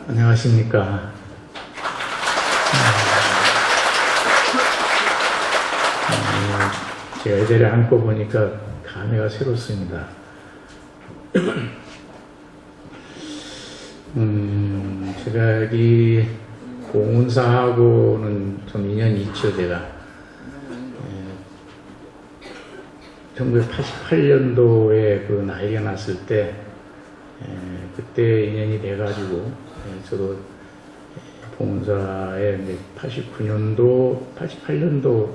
안녕하십니까. 제가 이 자리에 앉고 보니까 감회가 새롭습니다. 제가 여기 봉사하고는 좀 인연이 있죠, 제가. 1988년도에 그 나이가 났을 때, 그때 인연이 돼가지고, 저도 봉사에 88년도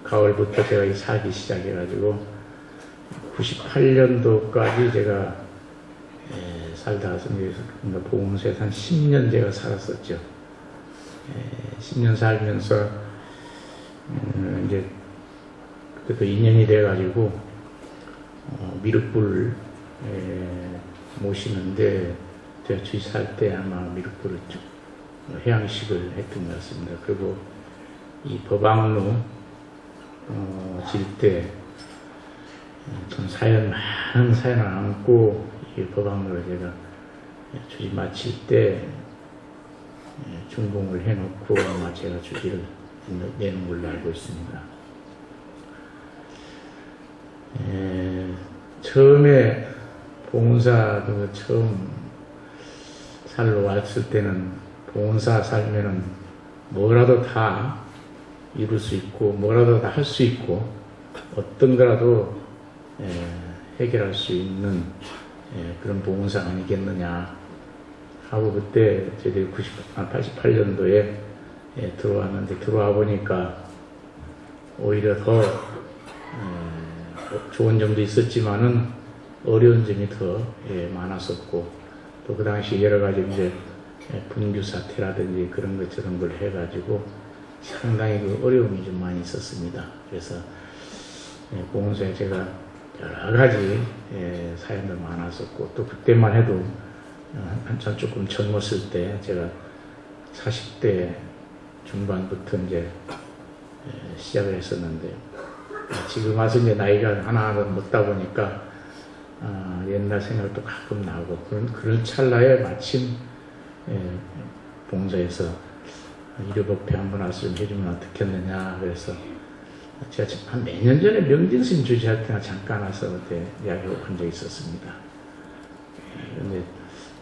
가을부터 제가 살기 시작해가지고, 98년도까지 제가 살다 왔습니다. 그러니까 봉사에서 한 10년 제가 살았었죠. 10년 살면서, 이제, 그래도 인연이 돼가지고 미륵불 모시는데 제가 주위 살 때 아마 미륵불을 해양식을 했던 것 같습니다. 그리고 이 법왕루 질 때 전 많은 사연을 안고 이 법왕루를 제가 주지 마칠 때 중봉을 해놓고 아마 제가 주지를 내는 걸로 알고 있습니다. 처음에 봉사 처음 살러 왔을 때는 봉사 살면은 뭐라도 다 이룰 수 있고 뭐라도 다 할 수 있고 어떤 거라도 해결할 수 있는 그런 봉사 아니겠느냐 하고 그때 저희들이 88년도에 들어왔는데 들어와 보니까 오히려 더 좋은 점도 있었지만은 어려운 점이 더 많았었고 또 그 당시 여러 가지 이제 분규 사태라든지 그런 것 저런 걸 해가지고 상당히 그 어려움이 좀 많이 있었습니다. 그래서 봉사에 제가 여러 가지 사연도 많았었고 또 그때만 해도 한참 조금 젊었을 때 제가 40대 중반부터 이제 시작을 했었는데 지금 와서 이제 나이가 하나하나 먹다 보니까 옛날 생각도 가끔 나고 그런 찰나에 마침 봉사에서 일요법회 한번 말씀 해주면 어떻겠느냐 그래서 제가 한 몇 년 전에 명진스님 주지할 때나 잠깐 와서 그때 이야기를 한 적이 있었습니다. 근데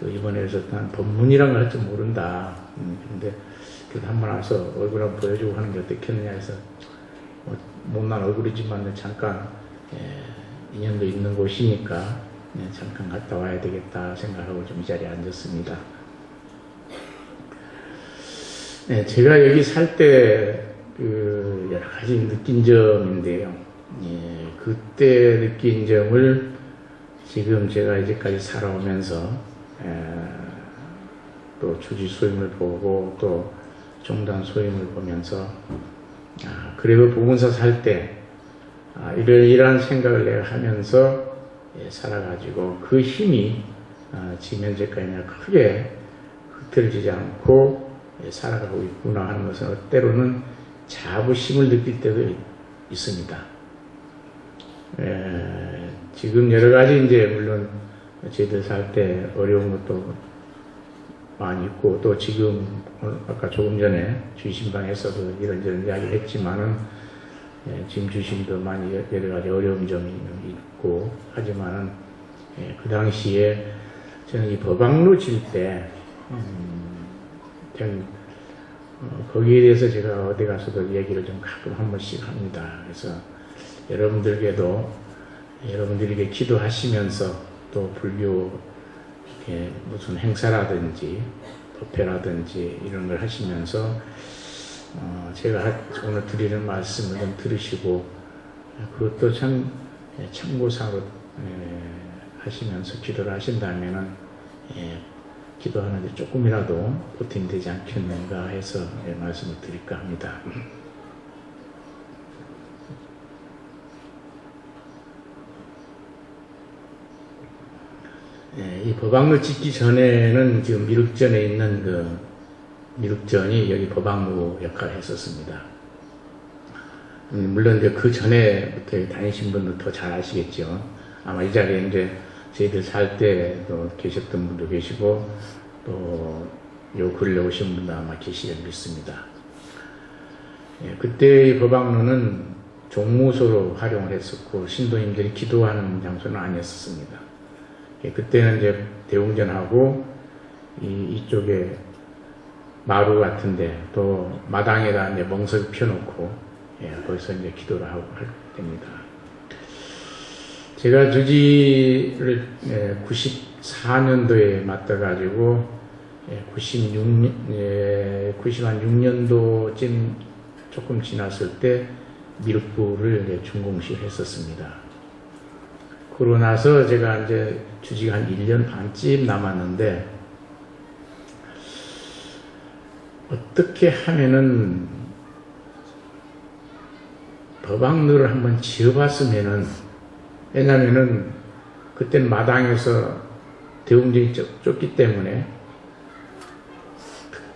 또 이번에서 난 법문이란 걸 할 줄 모른다. 근데 그래도 한번 와서 얼굴 한번 보여주고 하는 게 어떻겠느냐 해서 못난 얼굴이지만 잠깐 인연도 있는 곳이니까 잠깐 갔다 와야 되겠다 생각하고 좀 이 자리에 앉았습니다. 제가 여기 살 때 그 여러 가지 느낀 점인데요. 그때 느낀 점을 지금 제가 이제까지 살아오면서 또 주지 소임을 보고 또 종단 소임을 보면서 그리고 보건사 살 때 이러이러한 생각을 내가 하면서 살아가지고 그 힘이 지금 현재까지 내가 크게 흐트러지지 않고 살아가고 있구나 하는 것은 때로는 자부심을 느낄 때도 있습니다. 지금 여러 가지 이제 물론 저희들 살 때 어려운 것도 많이 있고 또 지금 아까 조금 전에 주신방에서도 이런저런 이야기를 했지만은 지금 주신도 많이 여러 가지 어려운 점이 있고 하지만은 그 당시에 저는 이 법왕루 질 때 거기에 대해서 제가 어디 가서도 얘기를 좀 가끔 한 번씩 합니다. 그래서 여러분들에게 기도하시면서 또 불교 무슨 행사라든지 법회라든지 이런 걸 하시면서 제가 오늘 드리는 말씀을 좀 들으시고 그것도 참 참고사로 하시면서 기도를 하신다면은 기도하는데 조금이라도 보탬이 되지 않겠는가 해서 말씀을 드릴까 합니다. 이 법왕루 짓기 전에는 지금 미륵전에 있는 그 미륵전이 여기 법왕루 역할을 했었습니다. 물론 이제 그 전에부터 다니신 분들 더 잘 아시겠죠. 아마 이 자리에 이제 저희들 살 때도 계셨던 분도 계시고 또 요 근래 오신 분도 아마 계시리라 믿습니다. 그때의 법학로는 종무소로 활용을 했었고 신도님들이 기도하는 장소는 아니었습니다. 그때는 이제 대웅전하고 이쪽에 마루 같은데 또 마당에다 이제 멍석을 펴놓고 거기서 이제 기도를 하고 할 때입니다. 제가 주지를 94년도에 맡아가지고 96년도쯤 조금 지났을 때 미륵부를 준공식을 했었습니다. 그러고 나서 제가 이제 주지가 한 1년 반쯤 남았는데 어떻게 하면은 법학로를 한번 지어봤으면은, 왜냐면은 그때는 마당에서 대웅전이 좁기 때문에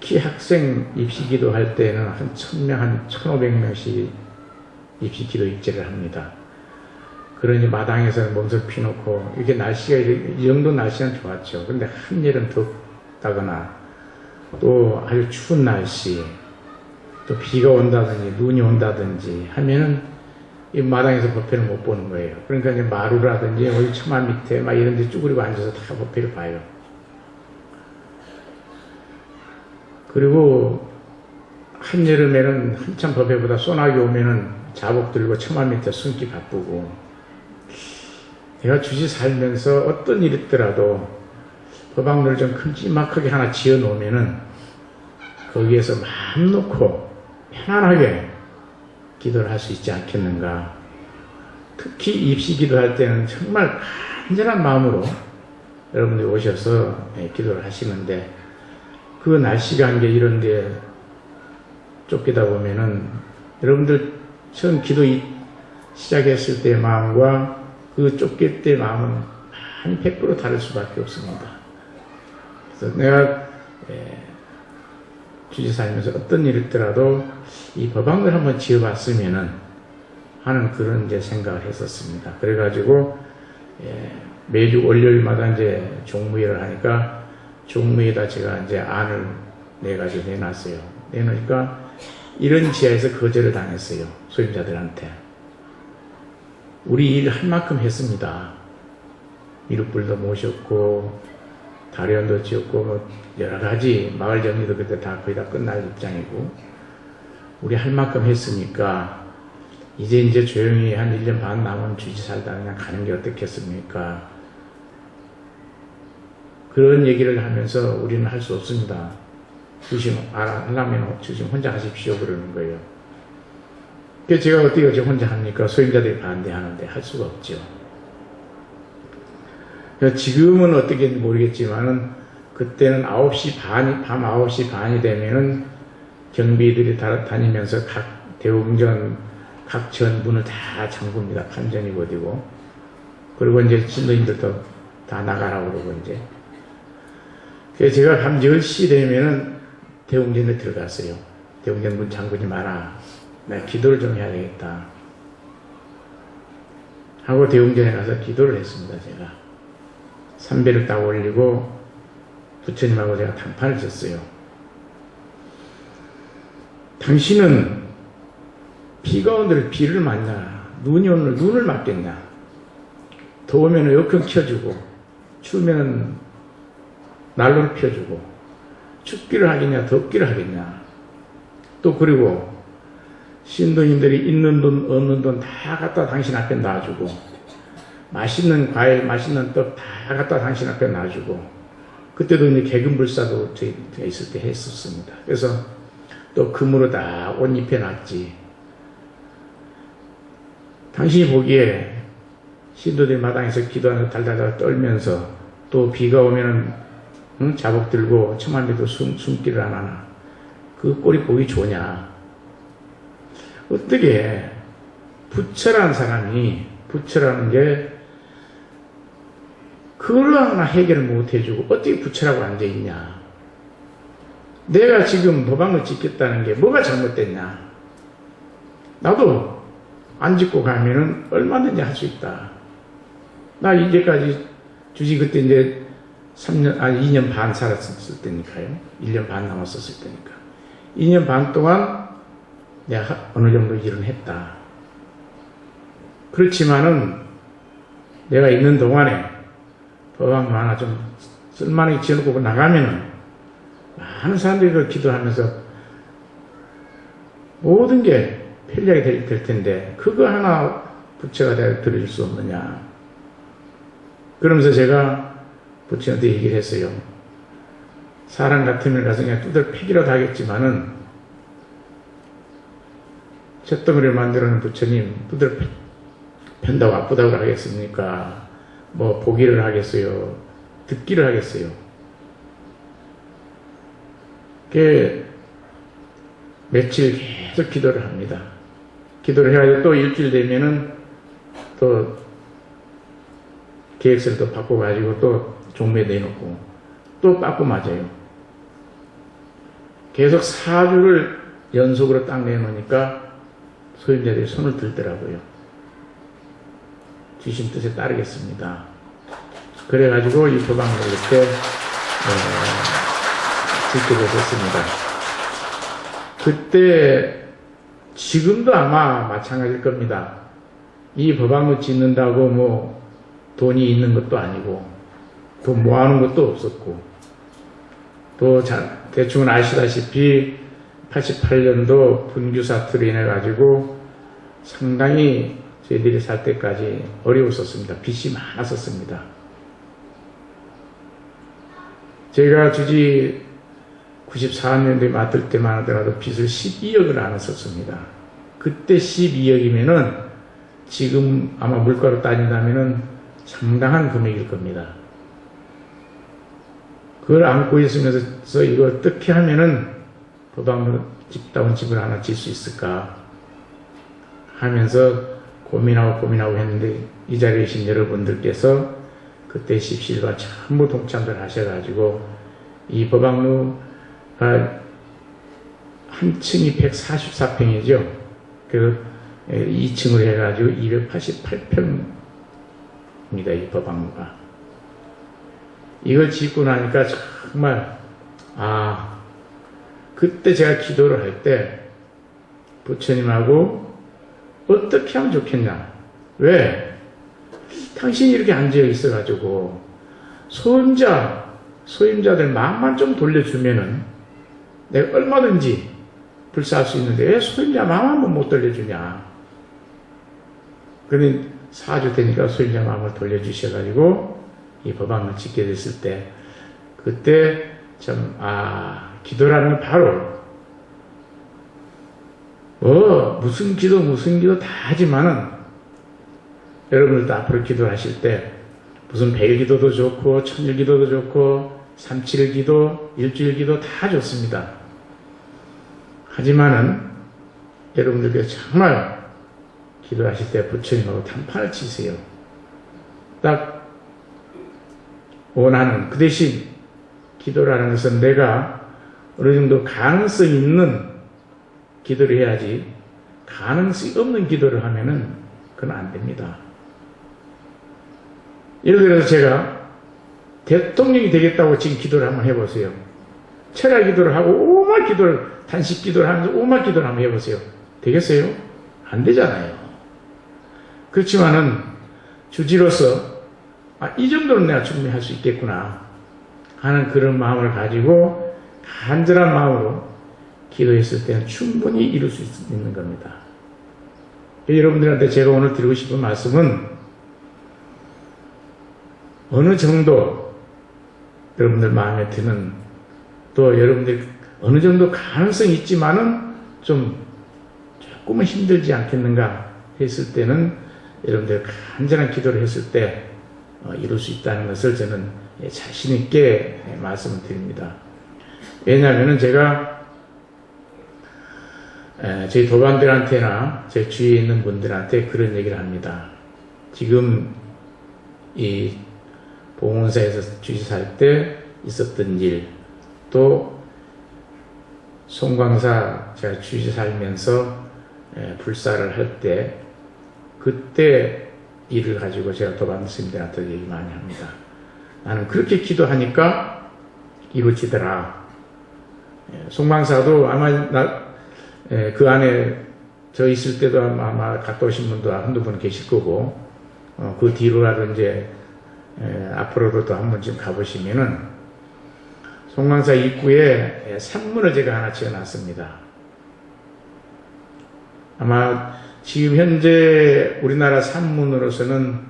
특히 학생 입시기도 할 때는 한 1000명, 한 1500명씩 입시기도 입제를 합니다. 그러니 마당에서는 몸서 피놓고, 이렇게 날씨가, 이 정도 날씨는 좋았죠. 근데 한여름 덥다거나, 또 아주 추운 날씨, 또 비가 온다든지, 눈이 온다든지 하면은 이 마당에서 법회를 못 보는 거예요. 그러니까 이제 마루라든지, 어디 처마 밑에 막 이런 데 쭈그리고 앉아서 다 법회를 봐요. 그리고 한여름에는 한참 법회보다 소나기 오면은 자복 들고 처마 밑에 숨기 바쁘고, 내가 주지 살면서 어떤 일이 있더라도 법학로를 좀 큼지막하게 하나 지어 놓으면은 거기에서 마음 놓고 편안하게 기도를 할 수 있지 않겠는가. 특히 입시 기도할 때는 정말 간절한 마음으로 여러분들이 오셔서 기도를 하시는데, 그 날씨가 이제 이런데 쫓기다 보면은 여러분들 처음 기도 시작했을 때의 마음과 그 쫓길 때의 마음은 한 100% 다를 수밖에 없습니다. 그래서 내가 주지 살면서 어떤 일이 있더라도 이 법학로를 한번 지어봤으면은 하는 그런 이제 생각을 했었습니다. 그래가지고 매주 월요일마다 이제 종무회를 하니까 종무회에다 제가 이제 안을 내가지고 내놨어요. 내놓으니까 이런 지하에서 거절을 당했어요. 소임자들한테. 우리 일 할 만큼 했습니다. 미륵불도 모셨고 다리원도 지었고 뭐 여러 가지 마을 정리도 그때 다 거의 다 끝날 입장이고, 우리 할 만큼 했으니까 이제 조용히 한 1년 반 남은 주지 살다 그냥 가는 게 어떻겠습니까? 그런 얘기를 하면서 우리는 할 수 없습니다. 주심 하려면 주심 혼자 하십시오 그러는 거예요. 그래서 제가 어떻게 혼자 합니까? 소임자들이 반대하는데 할 수가 없죠. 지금은 어떻게인지 모르겠지만은 그때는 밤 9시 반이 되면은 경비들이 다니면서 각 대웅전 각 전 문을 다 잠굽니다. 판전이 어디고. 그리고 이제 신도님들도 다 나가라고 그러고 이제. 그래서 제가 밤 10시 되면은 대웅전에 들어갔어요. 대웅전 문 잠그지 마라. 내가 기도를 좀 해야 되겠다. 하고 대웅전에 가서 기도를 했습니다. 제가. 삼배를 딱 올리고 부처님하고 제가 단판을 쳤어요. 당신은 비가 오늘 비를 맞냐? 눈이 오늘 눈을 맞겠냐? 더우면 에어컨 켜주고 추우면 난로를 펴주고, 춥기를 하겠냐 덥기를 하겠냐? 또 그리고 신도님들이 있는 돈 없는 돈 다 갖다 당신 앞에 놔주고, 맛있는 과일 맛있는 떡 다 갖다 당신 앞에 놔주고, 그때도 이제 개근불사도 저희가 있을 때 했었습니다. 그래서 또 금으로 다 옷 입혀놨지. 당신이 보기에 신도들 마당에서 기도하면서 달달달 떨면서 또 비가 오면은 자복 들고 처만데도 숨기를 안 하나. 그 꼴이 보기 좋냐. 어떻게 부처라는 사람이, 부처라는 게 그걸로 하나 해결을 못 해주고 어떻게 부처라고 앉아있냐. 내가 지금 법학로 짓겠다는 게 뭐가 잘못됐냐. 나도 안 짓고 가면은 얼마든지 할 수 있다. 나 이제까지 주지 그때 이제 2년 반 살았을 때니까요. 1년 반 남았었을 때니까. 2년 반 동안 내가 어느 정도 일은 했다. 그렇지만은 내가 있는 동안에 법안도 하나 좀 쓸만하게 지어놓고 나가면은 많은 사람들이 그 기도하면서 모든 게 편리하게 될 텐데 그거 하나 부처가 내가 들어줄 수 없느냐. 그러면서 제가 부처한테 얘기를 했어요. 사람 같으면 가서 그냥 두들 패기라도 하겠지만은 쇳덩어리를 만들어놓은 부처님 두들 편다고 아프다고 하겠습니까? 뭐 보기를 하겠어요? 듣기를 하겠어요? 그 며칠 계속 기도를 합니다. 기도를 해가지고 또 일주일 되면은 또 계획서를 또 바꿔가지고 또 종묘에 내놓고 또 빠꾸 맞아요. 계속 4주를 연속으로 딱 내놓으니까 소임자들이 손을 들더라고요. 주신 뜻에 따르겠습니다. 그래가지고 이 법왕을 이렇게 짓게 됐습니다. 그때 지금도 아마 마찬가지일 겁니다. 이 법왕을 짓는다고 뭐 돈이 있는 것도 아니고 돈 모아놓은 것도 없었고 또 대충은 아시다시피 88년도 분규 사태로 인해 가지고 상당히 저희들이 살 때까지 어려웠었습니다. 빚이 많았었습니다. 제가 주지 94년도에 맡을 때만 하더라도 빚을 12억을 안았었습니다. 그때 12억이면은 지금 아마 물가로 따진다면은 상당한 금액일 겁니다. 그걸 안고 있으면서 이거 어떻게 하면은 법왕으로 집다운 집을 하나 질 수 있을까 하면서 고민하고 했는데 이 자리에 계신 여러분들께서 그때 십시일반 전부 동참들 하셔가지고 이 법왕루가 한 층이 144평이죠. 그 2층으로 해가지고 288평입니다. 이 법왕루가. 이걸 짓고 나니까 정말 그때 제가 기도를 할 때 부처님하고 어떻게 하면 좋겠냐. 왜? 당신이 이렇게 앉아 있어가지고 소임자들 마음만 좀 돌려주면은 내가 얼마든지 불사할 수 있는데 왜 소임자 마음 한번 못 돌려주냐. 그러니 4주 되니까 소임자 마음을 돌려주셔가지고 이 법왕을 짓게 됐을 때 그때 참 기도라는 건 바로 무슨 기도 다 하지만은 여러분들도 앞으로 기도하실 때 무슨 100일 기도도 좋고 1000일 기도도 좋고 37일 기도, 일주일 기도 다 좋습니다. 하지만은 여러분들께서 정말 기도하실 때 부처님하고 단판을 치세요. 딱 원하는 그 대신 기도라는 것은 내가 어느 정도 가능성 있는 기도를 해야지 가능성이 없는 기도를 하면은 그건 안 됩니다. 예를 들어서 제가 대통령이 되겠다고 지금 기도를 한번 해보세요. 철야 기도를 하고 오만 기도를 단식 기도를 하면서 오만 기도를 한번 해보세요. 되겠어요? 안 되잖아요. 그렇지만은 주지로서 이 정도는 내가 충분히 할 수 있겠구나 하는 그런 마음을 가지고 간절한 마음으로 기도했을 때는 충분히 이룰 수 있는 겁니다. 여러분들한테 제가 오늘 드리고 싶은 말씀은 어느 정도 여러분들 마음에 드는 또 여러분들 어느 정도 가능성이 있지만은 좀 조금은 힘들지 않겠는가 했을 때는 여러분들 간절한 기도를 했을 때 이룰 수 있다는 것을 저는 자신 있게 말씀을 드립니다. 왜냐하면 제가 저희 도반들한테나 제 주위에 있는 분들한테 그런 얘기를 합니다. 지금 이 봉원사에서 주지사 할 때 있었던 일, 또 송광사 제가 주지사 살면서 불사를 할 때 그때 일을 가지고 제가 도반 스님들한테 얘기 많이 합니다. 나는 그렇게 기도하니까 이루어지더라. 송광사도 아마 그 안에 저 있을 때도 아마 갔다 오신 분도 한두 분 계실 거고, 그 뒤로라도 이제 앞으로도 또 한 번쯤 가보시면은 송광사 입구에 산문을 제가 하나 지어놨습니다. 아마 지금 현재 우리나라 산문으로서는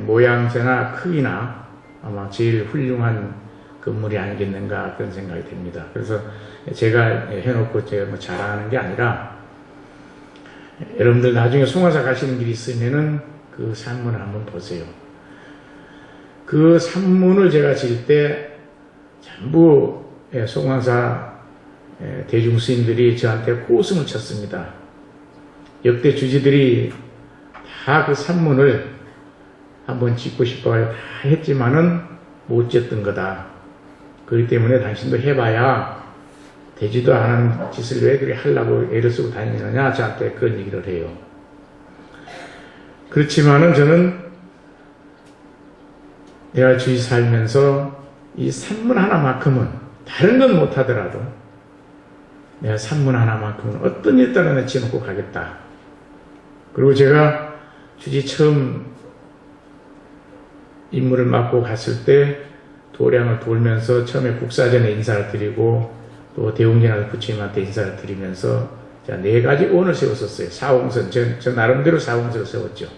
모양새나 크기나 아마 제일 훌륭한 건물이 아니겠는가 그런 생각이 듭니다. 그래서 제가 해놓고 제가 뭐 자랑하는 게 아니라, 여러분들 나중에 송광사 가시는 길이 있으면은 그 산문을 한번 보세요. 그 산문을 제가 지을 때 전부 송광사 대중스님들이 저한테 호승을 쳤습니다. 역대 주지들이 다 그 산문을 한번 짓고 싶어요. 다 했지만은 못 짓던 거다. 그렇기 때문에 당신도 해봐야 되지도 않은 짓을 왜 그렇게 하려고 애를 쓰고 다니느냐, 저한테 그런 얘기를 해요. 그렇지만은 저는 내가 주위 살면서 이 산문 하나만큼은, 다른 건 못하더라도 내가 산문 하나만큼은 어떤 일 따라 지어놓고 가겠다. 그리고 제가 주지 처음 임무를 맡고 갔을 때 도량을 돌면서 처음에 국사전에 인사를 드리고 또 대웅전하는 부처님한테 인사를 드리면서 자, 4가지 원을 세웠었어요. 사홍선. 저 나름대로 사홍선을 세웠죠.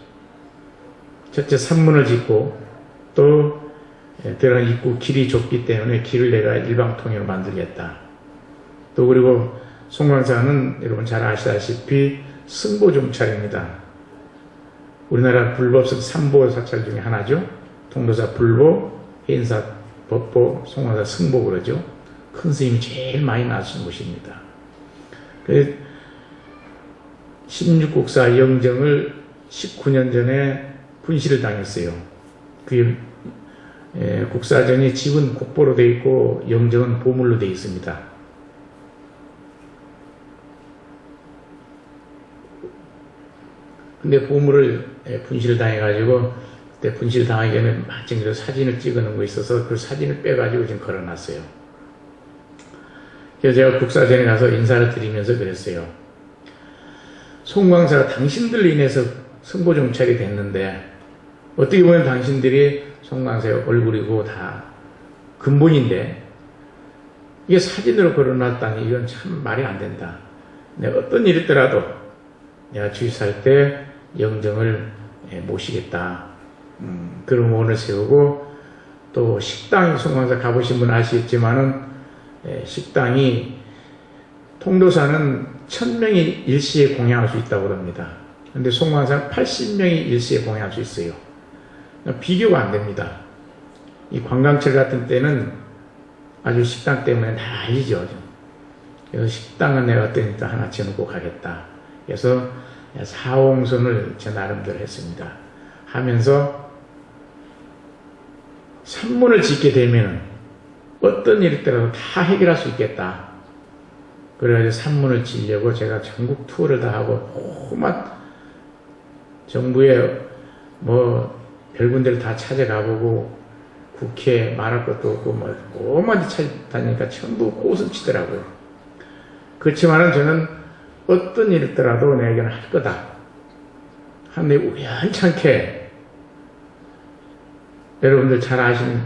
첫째, 산문을 짓고, 또 들어간 입구 길이 좁기 때문에 길을 내가 일방통행으로 만들겠다. 또 그리고 송광사는 여러분 잘 아시다시피 승보종찰입니다. 우리나라 불법성 3보 사찰 중에 하나죠. 통도사 불보, 해인사 법보, 송광사 승보 그러죠. 큰 스님이 제일 많이 나시는 곳입니다. 16국사 영정을 19년 전에 분실을 당했어요. 그 국사전이 집은 국보로 되어 있고 영정은 보물로 되어 있습니다. 근데 보물을 분실을 당해가지고, 그때 분실 당하기 전에 마침 사진을 찍어 놓은 거 있어서 그 사진을 빼가지고 지금 걸어놨어요. 그래서 제가 국사전에 가서 인사를 드리면서 그랬어요. 송광사가 당신들로 인해서 승보정찰이 됐는데, 어떻게 보면 당신들이 송광사의 얼굴이고 다 근본인데, 이게 사진으로 걸어놨다니 이건 참 말이 안 된다. 내가 어떤 일이 있더라도 내가 주의살 때 영정을 모시겠다. 그런 원을 세우고, 또 식당, 송광사 가보신 분 아시겠지만은 식당이 통도사는 1000명이 일시에 공양할 수 있다고 합니다. 근데 송광사는 80명이 일시에 공양할 수 있어요. 비교가 안 됩니다. 이 관광철 같은 때는 아주 식당 때문에 난리죠. 그래서 식당은 내가 어떤 일도 하나 지어놓고 가겠다. 그래서 사홍선을 제 나름대로 했습니다. 하면서 산문을 짓게 되면 어떤 일이 있더라도 다 해결할 수 있겠다. 그래가지고 산문을 지으려고 제가 전국 투어를 다 하고 온갖 정부에 뭐 별군데를 다 찾아가보고 국회 말할 것도 없고 뭐 온갖 찾아다니니까 전부 꽃을 치더라고요. 그렇지만은 저는 어떤 일이 있더라도 내가 할 거다. 하는데 우연찮게 여러분들 잘 아시는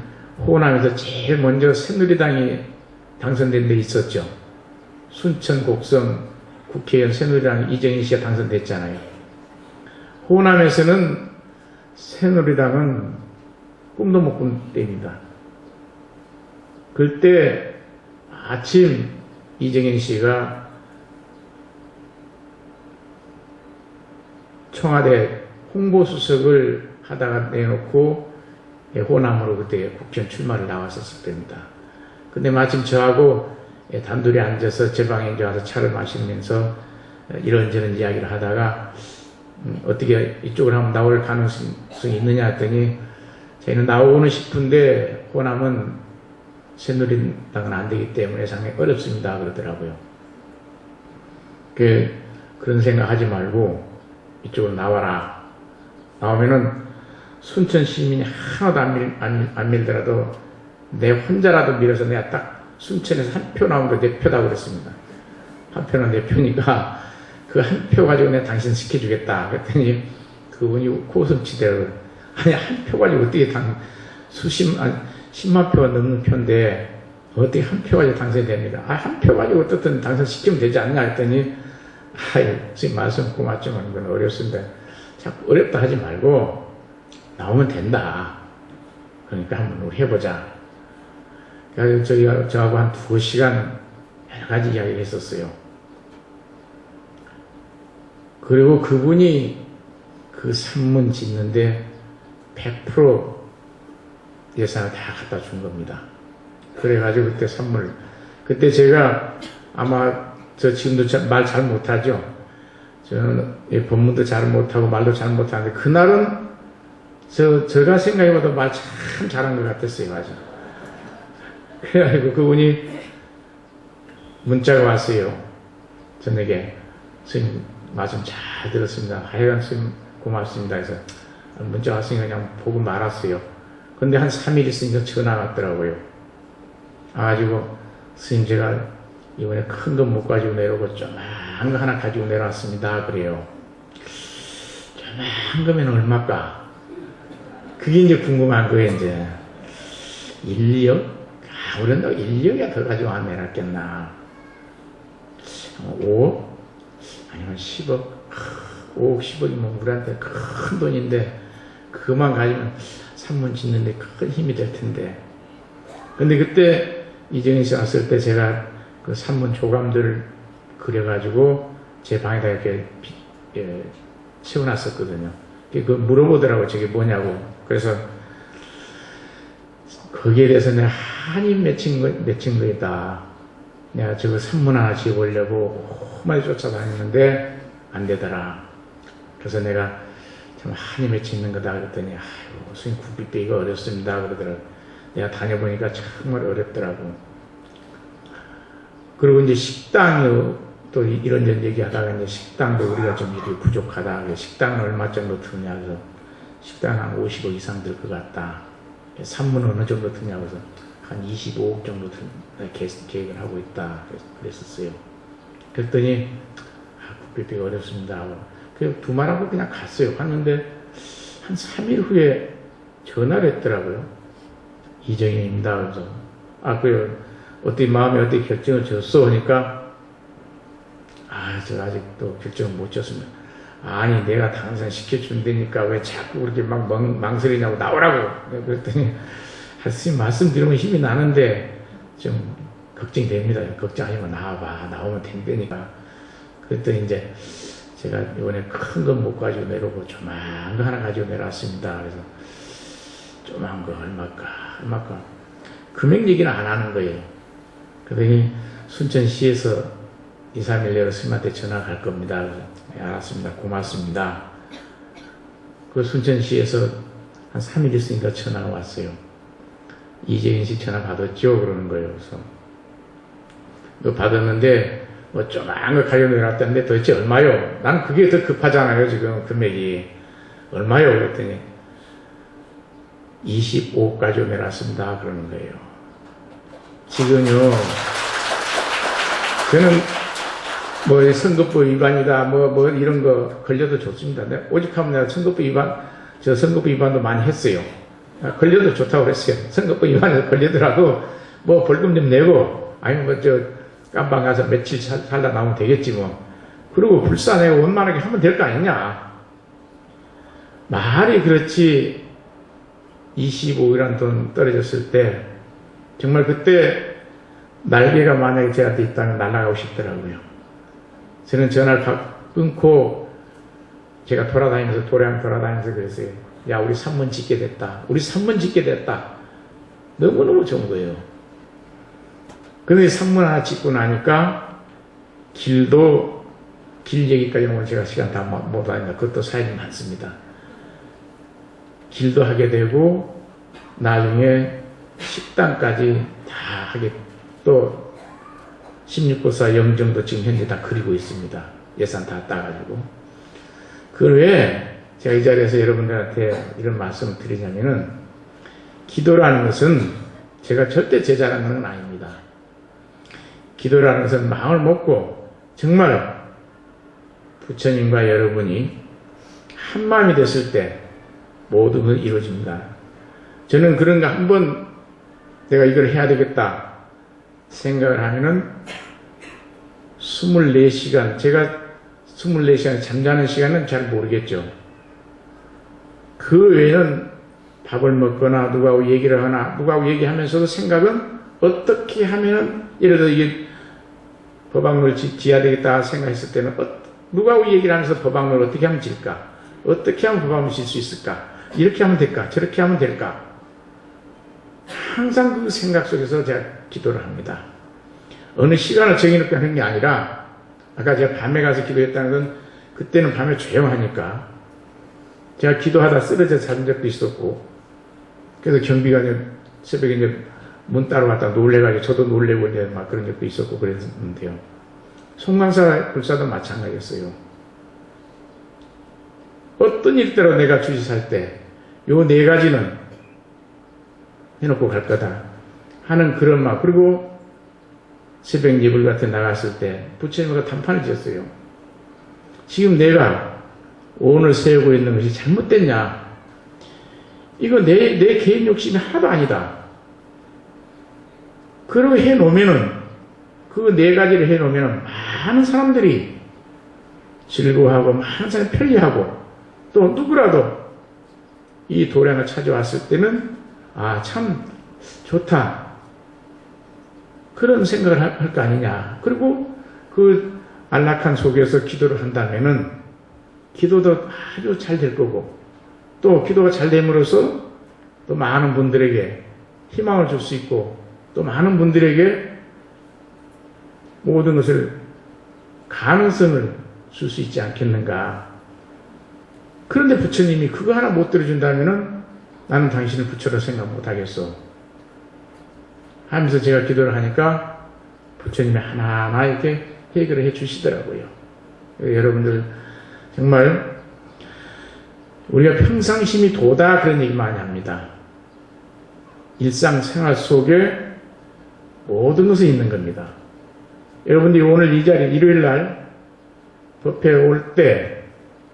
호남에서 제일 먼저 새누리당이 당선된 데 있었죠. 순천 곡성 국회의원 새누리당 이정희 씨가 당선됐잖아요. 호남에서는 새누리당은 꿈도 못 꾼 때입니다. 그때 아침 이정희 씨가 청와대 홍보수석을 하다가 내놓고 호남으로 그때 국회의원 출마를 나왔었을 때입니다. 근데 마침 저하고 단둘이 앉아서 제 방에 이제 와서 차를 마시면서 이런저런 이야기를 하다가 어떻게 이쪽으로 한번 나올 가능성이 있느냐 했더니 저희는 나오고는 싶은데 호남은 새누리당은 안 되기 때문에 상당히 어렵습니다 그러더라고요. 그런 생각 하지 말고 이쪽으로 나와라. 나오면은 순천 시민이 하나도 안 밀더라도 내 혼자라도 밀어서 내가 딱 순천에서 한 표 나온 거 내 표다고 그랬습니다. 한 표는 내 표니까 그 한 표 가지고 내가 당신 시켜주겠다. 그랬더니 그분이 고슴치대로 아니 한 표 가지고 어떻게 수십만 10만 표가 넘는 표인데 어떻게 한 표 가지고 당선이 됩니까? 한 표 가지고 어떻든 당선시키면 되지 않냐 했더니 선생님 말씀 고맙지만 이건 어렵습니다. 자꾸 어렵다 하지 말고 나오면 된다. 그러니까 한번 우리 해보자. 그래서 저하고 한 2시간 여러 가지 이야기를 했었어요. 그리고 그분이 그 산문 짓는데 100% 예산을 다 갖다 준 겁니다. 그래가지고 그때 산문을, 그때 제가 아마 저 지금도 말 잘 못하죠. 저는 법문도 잘 못하고 말도 잘 못하는데 그날은 제가 생각해봐도 말 참 잘한 것 같았어요. 맞아. 그래가지고 그분이 문자가 왔어요. 저에게 선생님 말씀 잘 들었습니다. 하여간 선생님 고맙습니다. 그래서 문자 왔으니까 그냥 보고 말았어요. 근데 한 3일 있으니까 전화가 왔더라고요. 와가지고 선생님 제가 이번에 큰 건 못 가지고 내려오고 조그만 거 하나 가지고 내려왔습니다. 그래요. 조그만 거면 얼마일까? 그게 이제 궁금한 거예요. 이제 1억? 우리는 1억이야 더 가지고 안 내놨겠나? 5억? 아니면 10억? 5억, 10억이면 우리한테 큰 돈인데 그것만 가지면 산문 짓는데 큰 힘이 될 텐데. 근데 그때 이정희 씨 왔을 때 제가 그 산문 조감들을 그려가지고 제 방에다 이렇게 세워놨었거든요. 그 물어보더라고 저게 뭐냐고. 그래서 거기에 대해서 내가 한이 맺힌 거이다. 내가 저거 산문 하나 지어보려고 많이 쫓아다녔는데 안 되더라. 그래서 내가 참 한이 맺히는 거다 그랬더니 아유 선생님 굽이 빼기가 어렵습니다 그러더라고. 내가 다녀보니까 정말 어렵더라고. 그리고 이제 식당이 또 이런저런 얘기하다가 이제 식당도 우리가 좀 일이 부족하다. 식당은 얼마 정도 드냐 그래서 식당 한 50억 이상 들 것 같다. 산문은 어느 정도 드냐고 해서 한 25억 정도 계획을 하고 있다. 그랬었어요. 그랬더니 굽이 빼기가 어렵습니다. 그래서 두말하고 그냥 갔어요. 갔는데 한 3일 후에 전화를 했더라고요. 이정희입니다. 그래서 그래요. 어떻게 마음에 어떻게 결정을 졌어? 하니까 저 아직도 결정을 못 졌습니다. 아니 내가 당선시켜준다니까 왜 자꾸 그렇게 막 망설이냐고 나오라고. 그랬더니 선생님 말씀 들으면 힘이 나는데 좀 걱정이 됩니다. 걱정하지만 나와봐. 나오면 된다니까. 그랬더니 이제 제가 이번에 큰 건 못 가지고 내려오고 조그만 거 하나 가지고 내려왔습니다. 그래서 조그만 거 얼마일까 금액 얘기는 안 하는 거예요. 그러더니 순천시에서 2, 3일 내로 스님한테 전화 갈 겁니다. 그래서 알았습니다. 고맙습니다. 그 순천시에서 한 3일 있으니까 전화가 왔어요. 이재인 씨 전화 받았죠? 그러는 거예요. 그래서 이거 받았는데 뭐 조그만 거 가지고 내놨다는데 도대체 얼마요? 난 그게 더 급하잖아요. 지금 금액이 얼마요? 그랬더니 25억 가지고 내놨습니다. 그러는 거예요. 지금요 저는 뭐 선거법 위반이다 뭐 이런 거 걸려도 좋습니다. 오직 하면 내가 선거법 위반도 많이 했어요. 걸려도 좋다고 그랬어요. 선거법 위반에서 걸리더라도 뭐 벌금 좀 내고 아니면 뭐 깜방 가서 며칠 살다 나오면 되겠지 뭐. 그리고 불사내고 원만하게 하면 될 거 아니냐. 말이 그렇지 25억이라는 돈 떨어졌을 때 정말 그때 날개가 만약에 제한테 있다면 날아가고 싶더라고요. 저는 전화를 끊고 제가 돌아다니면서 그랬어요. 야 우리 산문 짓게 됐다. 우리 산문 짓게 됐다. 너무너무 좋은 거예요. 그런데 산문 하나 짓고 나니까 길 얘기까지는 오늘 제가 시간 다 못 하니까 그것도 사연이 많습니다. 길도 하게 되고 나중에 식당까지 다 하게 또 1694 영정도 지금 현재 다 그리고 있습니다. 예산 다 따가지고. 그 외에 제가 이 자리에서 여러분들한테 이런 말씀을 드리냐면은, 기도라는 것은 제가 절대 제 잘하는 건 아닙니다. 기도라는 것은 마음을 먹고 정말 부처님과 여러분이 한 마음이 됐을 때 모든 것이 이루어집니다. 저는 그런 거 한번 내가 이걸 해야 되겠다 생각을 하면은 24시간, 제가 24시간 잠자는 시간은 잘 모르겠죠. 그 외에는 밥을 먹거나 누구하고 얘기를 하거나 누구하고 얘기하면서도 생각은 어떻게 하면은, 예를 들어 이게 법악로를 지어야 되겠다 생각했을 때는 누구하고 얘기를 하면서 법악로를 어떻게 하면 질까? 어떻게 하면 법악로를 질 수 있을까? 이렇게 하면 될까? 저렇게 하면 될까? 항상 그 생각 속에서 제가 기도를 합니다. 어느 시간을 정해놓고 하는 게 아니라, 아까 제가 밤에 가서 기도했다는 건 그때는 밤에 조용하니까 제가 기도하다 쓰러져 자는 적도 있었고, 그래서 경비가 새벽에 이제 문 따러 왔다가 놀래가지고 저도 놀래고 이제 막 그런 적도 있었고 그랬는데요. 송광사 불사도 마찬가지였어요. 어떤 일대로 내가 주짓할 때 요 4가지는 해놓고 갈 거다 하는 그런 말. 그리고 새벽 예불 같은 데 나갔을 때 부처님과 단판을 지었어요. 지금 내가 오늘 세우고 있는 것이 잘못됐냐? 이거 내 개인 욕심이 하나도 아니다. 그러고 해놓으면은, 그 4가지를 해놓으면은 많은 사람들이 즐거워하고 많은 사람이 편리하고, 또 누구라도 이 도량을 찾아왔을 때는 아, 참 좋다, 그런 생각을 할 거 아니냐. 그리고 그 안락한 속에서 기도를 한다면은 기도도 아주 잘 될 거고, 또 기도가 잘 됨으로써 또 많은 분들에게 희망을 줄 수 있고, 또 많은 분들에게 모든 것을 가능성을 줄 수 있지 않겠는가. 그런데 부처님이 그거 하나 못 들어준다면은 나는 당신을 부처로 생각 못 하겠어 하면서 제가 기도를 하니까 부처님이 하나하나 이렇게 해결을 해 주시더라고요. 여러분들 정말 우리가 평상심이 도다 그런 얘기 많이 합니다. 일상생활 속에 모든 것이 있는 겁니다. 여러분들이 오늘 이 자리 일요일날 법회에 올 때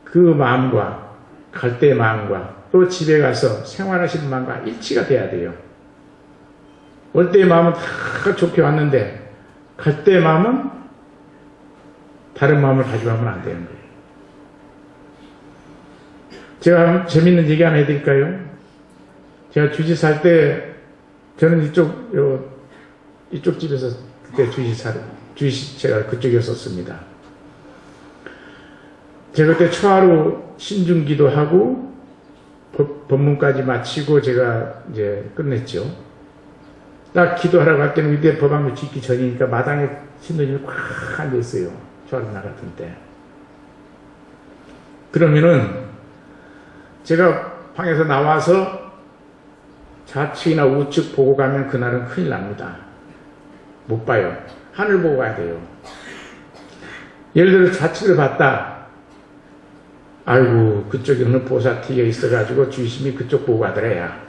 그 마음과 갈 때의 마음과 또 집에 가서 생활하시는 마음과 일치가 돼야 돼요. 올 때의 마음은 다 좋게 왔는데 갈 때의 마음은 다른 마음을 가지고 가면 안 되는 거예요. 제가 재밌는 얘기 하나 해드릴까요? 제가 주짓 살 때 저는 이쪽 집에서 그때 주짓 제가 그쪽이었었습니다. 제가 그때 초하루 신중기도 하고 법문까지 마치고 제가 이제 끝냈죠. 딱 기도하러 갈 때는 그때 법학로 짓기 전이니까 마당에 신도님이 꽉 앉아있어요. 초하루 날 같은 때. 그러면은 제가 방에서 나와서 좌측이나 우측 보고 가면 그날은 큰일 납니다. 못 봐요. 하늘 보고 가야 돼요. 예를 들어 좌측을 봤다. 아이고, 그쪽에 어느 보사티가 있어가지고 주심이 그쪽 보고 가더래야.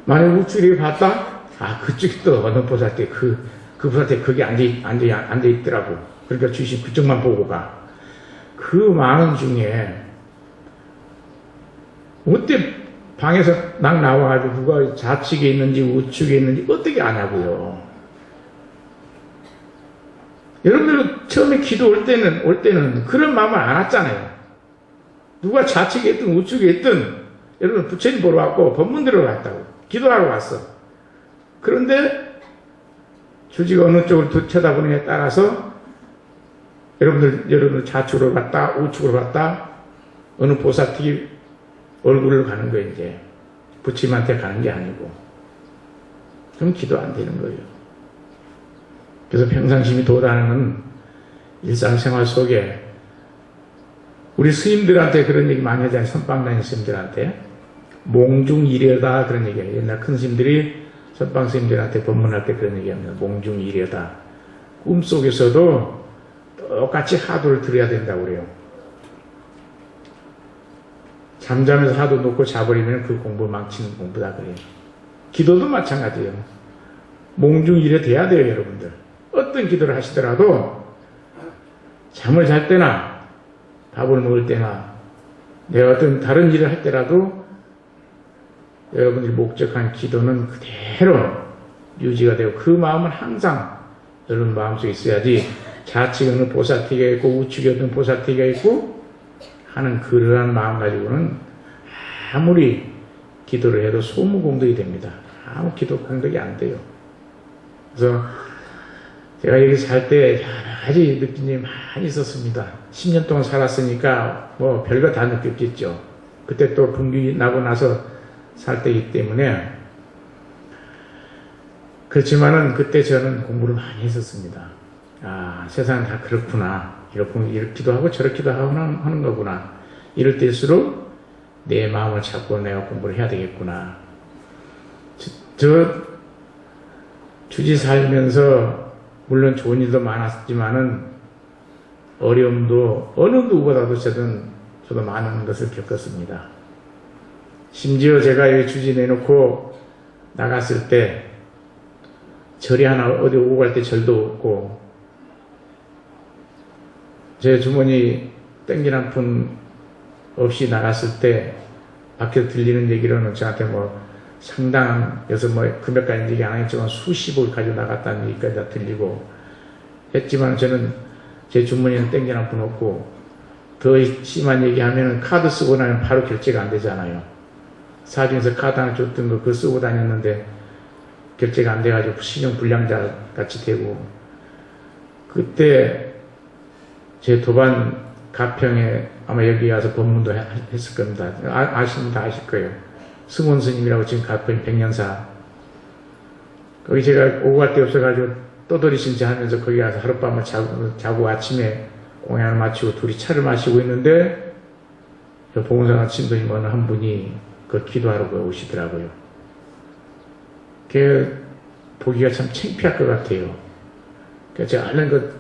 만약 우측을 봤다? 아, 그쪽이 또 어느 보사티, 그 보사티 거기 앉아있더라고. 그러니까 주심 그쪽만 보고 가. 그 많은 중에 어때 방에서 막 나와가지고 누가 좌측에 있는지 우측에 있는지 어떻게 아냐고요. 여러분들 처음에 기도 올 때는 그런 마음을 안 왔잖아요. 누가 좌측에 있든 우측에 있든 여러분 부처님 보러 왔고 법문 들으러 왔다고 기도하러 왔어. 그런데 주지가 어느 쪽을 쳐다보느냐에 따라서 여러분들 좌측으로 갔다 우측으로 갔다 어느 보살티 얼굴로 가는 거예요. 이제 부처님한테 가는 게 아니고 그럼 기도 안 되는 거예요. 그래서 평상심이 도라는 건 일상생활 속에 우리 스님들한테 그런 얘기 많이 하잖아요. 선방다니는 스님들한테 몽중이려다 그런 얘기해요. 옛날 큰 스님들이 선방 스님들한테 법문할 때 그런 얘기합니다. 몽중이려다. 꿈속에서도 똑같이 하도를 들어야 된다고 그래요. 잠자면서 하도 놓고 자버리면 그 공부 망치는 공부다 그래요. 기도도 마찬가지예요. 몽중일에 돼야 돼요, 여러분들. 어떤 기도를 하시더라도 잠을 잘 때나 밥을 먹을 때나 내가 어떤 다른 일을 할 때라도 여러분들이 목적한 기도는 그대로 유지가 되고 그 마음은 항상 여러분 마음속에 있어야지 좌측에 어느 보살티가 있고 우측에 어떤 보살티가 있고 하는 그러한 마음 가지고는 아무리 기도를 해도 소무공덕이 됩니다. 아무 기도 공덕이 안 돼요. 그래서 제가 여기 살 때 여러 가지 느낀 일이 많이 있었습니다. 10년 동안 살았으니까 뭐 별거 다 느꼈겠죠. 그때 또 분기 나고 나서 살 때이기 때문에 그렇지만은 그때 저는 공부를 많이 했었습니다. 아, 세상은 다 그렇구나. 이렇기도 하고 저렇기도 하는 거구나. 이럴 때일수록 내 마음을 잡고 내가 공부를 해야 되겠구나. 저 주지 살면서 물론 좋은 일도 많았지만은 어려움도 어느 누구보다도 저도 많은 것을 겪었습니다. 심지어 제가 여기 주지 내놓고 나갔을 때 절이 하나 어디 오고 갈 때 절도 없고 제 주머니 땡길 한 푼 없이 나갔을 때 밖에서 들리는 얘기로는 저한테 뭐 상당한 여기서 뭐 금액까지 얘기 안 하겠지만 수십을 가지고 나갔다는 얘기까지 다 들리고 했지만 저는 제 주머니는 땡길 한 푼 없고 더 심한 얘기하면 카드 쓰고 나면 바로 결제가 안 되잖아요. 사중에서 카드 하나 줬던 거 그거 쓰고 다녔는데 결제가 안 돼가지고 신용불량자 같이 되고 그때 제 도반 가평에 아마 여기 와서 법문도 했을 겁니다. 아시는 분 다 아실 거예요. 승원 스님이라고 지금 가평 백년사 거기 제가 오고 갈 데 없어가지고 떠돌이신지 하면서 거기 가서 하룻밤을 자고 아침에 공양을 마치고 둘이 차를 마시고 있는데 봉사가 친도님 어느 한 분이 그 기도하러 오시더라고요. 그 보기가 참 창피할 것 같아요. 그래서 제가 얼른 그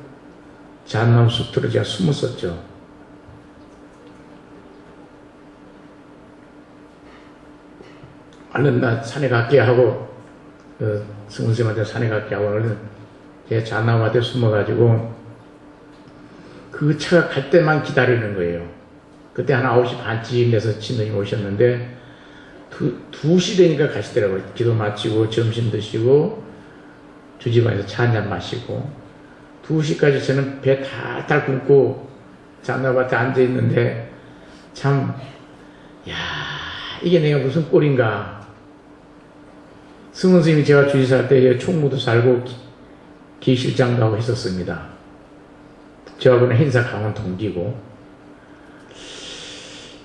잣나무 숲으로 제가 숨었었죠. 얼른 나 산에 갈게 하고 그 승훈쌤한테 산에 갈게 하고 얼른 제가 잣나무한테 숨어가지고 그 차가 갈 때만 기다리는 거예요. 그때 한 9시 반쯤 돼서 친구님 오셨는데 2시 되니까 가시더라고요. 기도 마치고 점심 드시고 주지방에서 차 한잔 마시고 2시까지 저는 배 탈탈 굶고 잣나무밭에 앉아있는데 참 야 이게 내가 무슨 꼴인가. 승훈 스님이 제가 주지 살 때 총무도 살고 기실장도 하고 했었습니다. 저하고는 행사 강원 동기고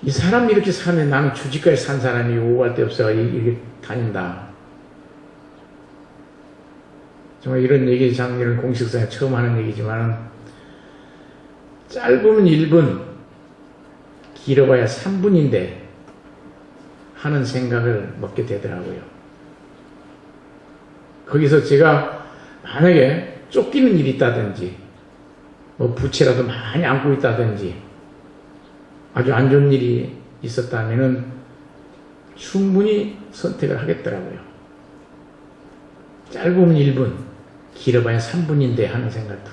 이 사람이 이렇게 사면 나는 주지까지 산 사람이 오고 갈 데 없어 이렇게 다닌다. 정말 이런 얘기 장면을 공식성에 처음 하는 얘기지만 짧으면 1분 길어봐야 3분인데 하는 생각을 먹게 되더라고요. 거기서 제가 만약에 쫓기는 일이 있다든지 뭐 부채라도 많이 안고 있다든지 아주 안 좋은 일이 있었다면은 충분히 선택을 하겠더라고요. 짧으면 1분, 길어봐야 3분인데 하는 생각도.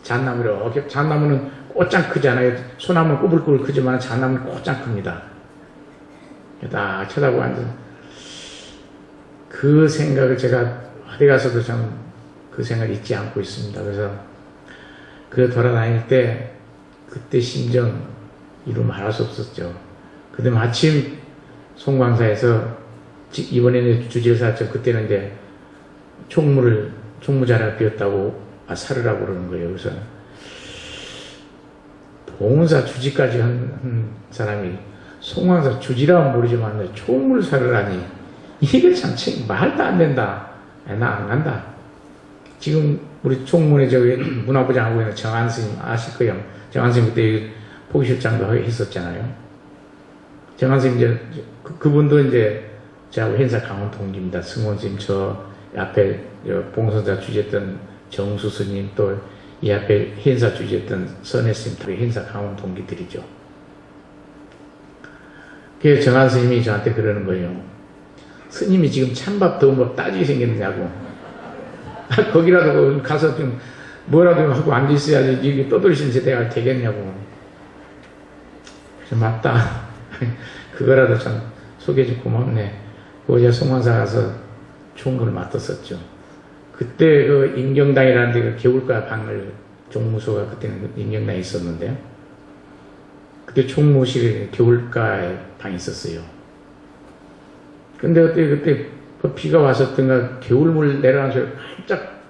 잣나무는 꽃장 크잖아요. 소나무는 꾸불꾸불 크지만 잣나무는 꽃장 큽니다. 딱 쳐다보고 앉아서 그 생각을 제가 어디 가서도 참 그 생각을 잊지 않고 있습니다. 그래서 그 돌아다닐 때 그때 심정 이루 말할 수 없었죠. 그때 마침 송광사에서 이번에는 주지를 살았죠. 그때는 이제 총무자를 비웠다고 사르라고 그러는 거예요. 그래서 봉은사 주지까지 한 사람이 송광사 주지라면 모르지만 총무를 사르라니 이게 참 말도 안 된다. 나 안 간다. 지금 우리 총무에 저기 문화부장 하고 있는 정한 스님 아실 거예요. 정한 스님 그때 포기실장도 했었잖아요. 정한 스님 이제 그분도 이제 저하고 행사 강원 동기입니다. 승원 스님 저 앞에 봉선사 주재했던 정수 스님 또 이 앞에 행사 주재했던 선혜 스님 다 행사 강원 동기들이죠. 그래서 정한 스님이 저한테 그러는 거예요. 스님이 지금 찬밥 더운 거 따지게 생겼느냐고. 거기라도 가서 좀 뭐라도 하고 앉아있어야지 이게 떠들으신 세대가 되겠냐고. 그래서 맞다. 그거라도 참 소개해주고 고맙네. 그거 송광사 가서 총무를 맡았었죠. 그때 그 임경당이라는 데가 겨울과 방을 종무소가 그때는 임경당에 있었는데요. 그때 총무실에 겨울가에 방이 있었어요. 근데 그때 비가 왔었던가 겨울물 내려가는 소리 깜짝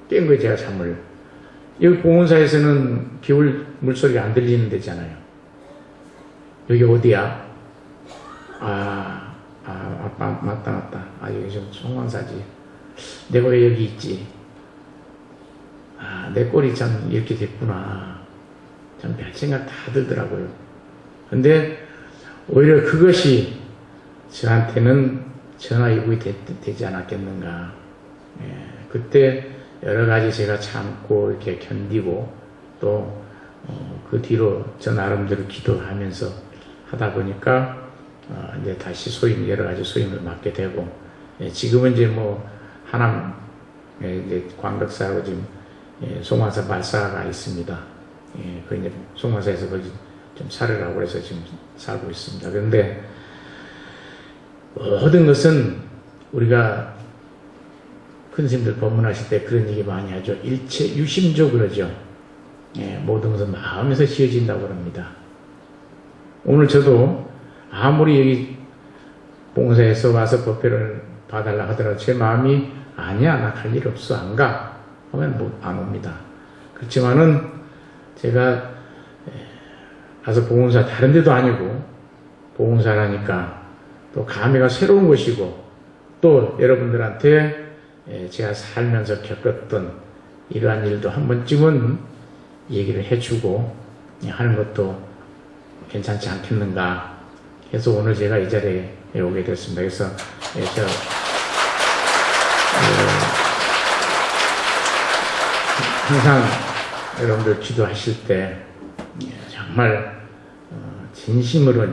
깬 거예요, 제가 잠을. 여기 봉은사에서는 겨울 물소리가 안 들리는 데잖아요. 여기 어디야? 맞다. 여기 좀 송광사지. 내가 왜 여기 있지? 내 꼴이 참 이렇게 됐구나. 참 별 생각 다 들더라고요. 근데 오히려 그것이 저한테는 전화위복이 되지 않았겠는가. 그때 여러 가지 제가 참고 이렇게 견디고 또 그 뒤로 저 나름대로 기도하면서 하다 보니까 이제 다시 소임, 여러 가지 소임을 맡게 되고, 지금은 이제 뭐 하남 이제 광덕사하고 지금 송광사 발사가 있습니다. 그 이제 송광사에서 거기 좀 살으라고 해서 지금 살고 있습니다. 그런데 모든 것은 우리가 큰 스님들 법문하실 때 그런 얘기 많이 하죠. 일체 유심조 그러죠. 모든 것은 마음에서 지어진다고 합니다. 오늘 저도 아무리 여기 봉사에서 와서 법회를 봐달라 하더라도 제 마음이 아니야, 나 갈 일 없어, 안 가 하면 안 옵니다. 그렇지만은 제가 가서 봉사 다른 데도 아니고 봉사라니까 또 감회가 새로운 것이고 또 여러분들한테 제가 살면서 겪었던 이러한 일도 한 번쯤은 얘기를 해주고 하는 것도 괜찮지 않겠는가 해서 오늘 제가 이 자리에 오게 됐습니다. 그래서 제가 항상 여러분들 기도하실 때 정말 진심으로,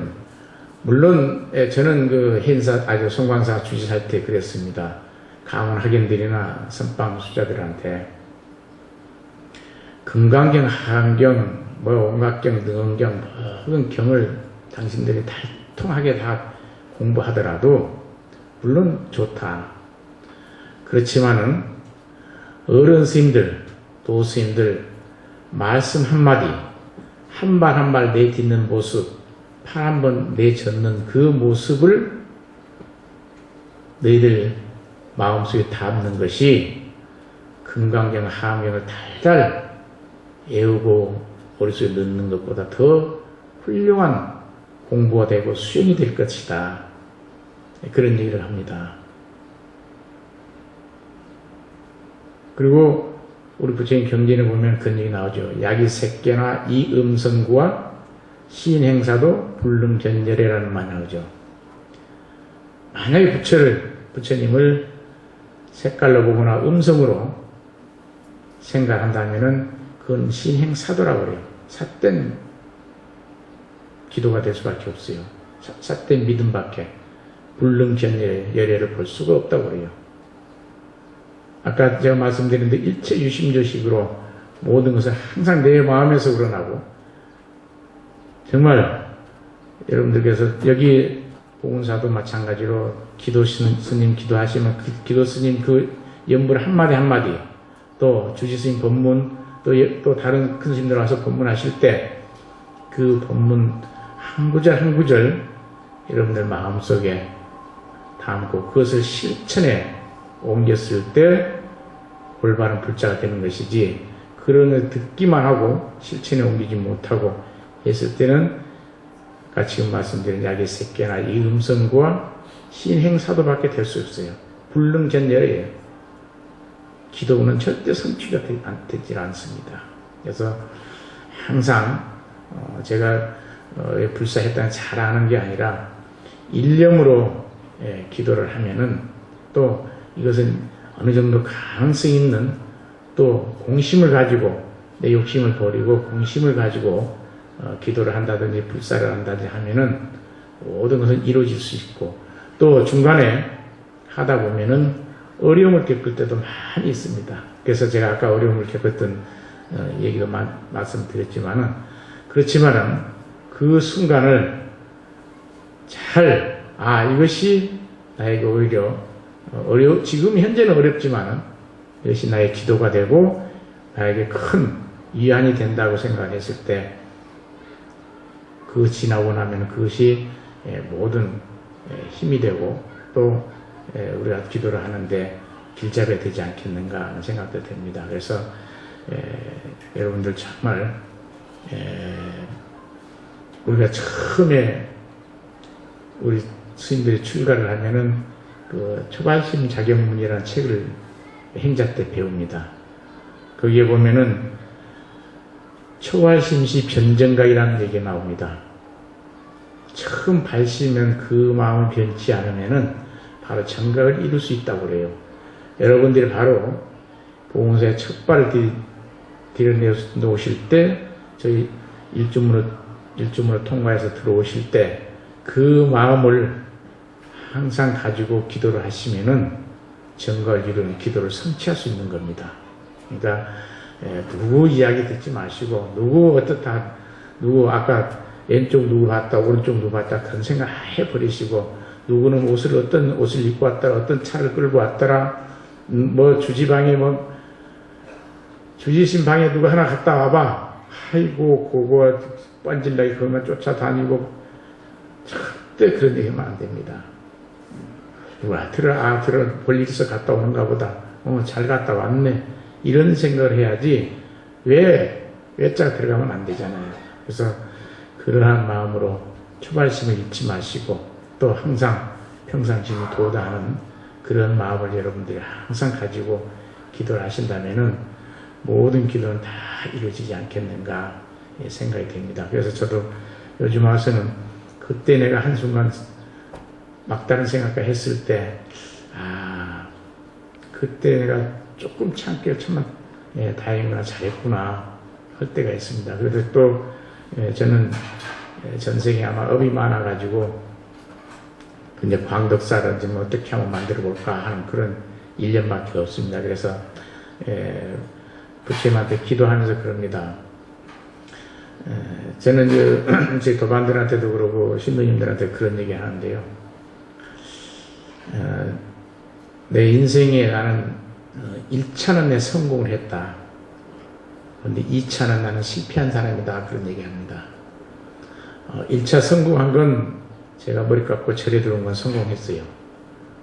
물론 저는 그 행사 송광사 주지할 때 그랬습니다. 강원 학연들이나 선방 수자들한테 금강경, 하강경, 온각경, 능언경 모든 경을 당신들이 달통하게 다 공부하더라도 물론 좋다. 그렇지만은 어른 스님들, 도스님들 말씀 한마디, 한 발 한 발 내딛는 모습, 팔 한 번 내젓는 그 모습을 너희들 마음속에 담는 것이 금강경, 하강경을 달달 외우고 머릿속에 넣는 것보다 더 훌륭한 공부가 되고 수행이 될 것이다. 그런 얘기를 합니다. 그리고 우리 부처님 경전에 보면 그런 얘기 나오죠. 야기색계나 이음성구와 시인행사도 불능견열이라는 말이 나오죠. 만약에 부처님을 색깔로 보거나 음성으로 생각한다면은 그건 시인행사도라고 그래요. 삿된 기도가 될 수밖에 없어요. 삿된 믿음밖에 불능견열을 볼 수가 없다고 그래요. 아까 제가 말씀드린 데 일체 유심조식으로 모든 것을 항상 내 마음에서 우러나고, 정말 여러분들께서 여기 봉은사도 마찬가지로 기도 스님 기도하시면 그 기도 스님 그 연불 한마디 한마디, 또 주지 스님 법문, 또 다른 큰 스님들 와서 법문하실 때 그 법문 한 구절 한 구절 여러분들 마음속에 담고 그것을 실천에 옮겼을 때 올바른 불자가 되는 것이지, 그런 걸 듣기만 하고 실천에 옮기지 못하고 했을 때는 아까 지금 말씀드린 야기색계나 이 음성과 신행사도밖에 될 수 없어요. 불능견열이에요. 기도는 절대 성취가 되지 않습니다. 그래서 항상 제가 불사했다는 잘하는 게 아니라 일념으로 기도를 하면은 또 이것은 어느 정도 가능성 있는 또 공심을 가지고 내 욕심을 버리고 공심을 가지고 기도를 한다든지 불사를 한다든지 하면은 모든 것은 이루어질 수 있고, 또 중간에 하다 보면은 어려움을 겪을 때도 많이 있습니다. 그래서 제가 아까 어려움을 겪었던 얘기도 말씀드렸지만은, 그렇지만은 그 순간을 잘, 이것이 나에게 오히려 지금 현재는 어렵지만은 이것이 나의 기도가 되고 나에게 큰 위안이 된다고 생각했을 때, 그 지나고 나면 그것이 모든 힘이 되고 또 우리가 기도를 하는데 길잡이가 되지 않겠는가 하는 생각도 됩니다. 그래서 여러분들 정말 우리가 처음에 우리 스님들이 출가를 하면은 그 초발심 자격문이라는 책을 행자 때 배웁니다. 거기에 보면은 초발심시 변정각이라는 얘기가 나옵니다. 처음 발심은 그 마음을 변치 않으면은 바로 정각을 이룰 수 있다고 그래요. 여러분들이 바로 보건소에 첫 발을 들여놓으실 때, 저희 일주문을 통과해서 들어오실 때 그 마음을 항상 가지고 기도를 하시면은 정각을 이루는 기도를 성취할 수 있는 겁니다. 그러니까 누구 이야기 듣지 마시고, 누구 어떻다, 누구 아까 왼쪽 누구 봤다, 오른쪽 누구 봤다, 그런 생각 해버리시고, 누구는 어떤 옷을 입고 왔더라, 어떤 차를 끌고 왔더라, 주지신 방에 누가 하나 갔다 와봐. 아이고, 그거 빤질나게 그것만 쫓아다니고, 절대 그런 얘기 하면 안 됩니다. 누가 볼 일 있어 갔다 오는가 보다. 잘 갔다 왔네. 이런 생각을 해야지, 외자 들어가면 안 되잖아요. 그래서 그러한 마음으로 초발심을 잊지 마시고, 또 항상 평상심이 도다하는 그런 마음을 여러분들이 항상 가지고 기도를 하신다면은 모든 기도는 다 이루어지지 않겠는가 생각이 됩니다. 그래서 저도 요즘 와서는 그때 내가 한순간 막다른 생각을 했을 때, 그때 내가 조금 참기를 참만 다행이구나, 잘했구나 할 때가 있습니다. 그래도 또 저는 전생에 아마 업이 많아가지고 근데 광덕사라든지 어떻게 하면 만들어 볼까 하는 그런 일념밖에 없습니다. 그래서 부처님한테 기도하면서 그럽니다. 저는 제 도반들한테도 그러고 신도님들한테 그런 얘기 하는데요. 내 인생에 나는 1차는 내 성공을 했다. 그런데 2차는 나는 실패한 사람이다. 그런 얘기 합니다. 1차 성공한 건 제가 머리 깎고 절에 들어온 건 성공했어요.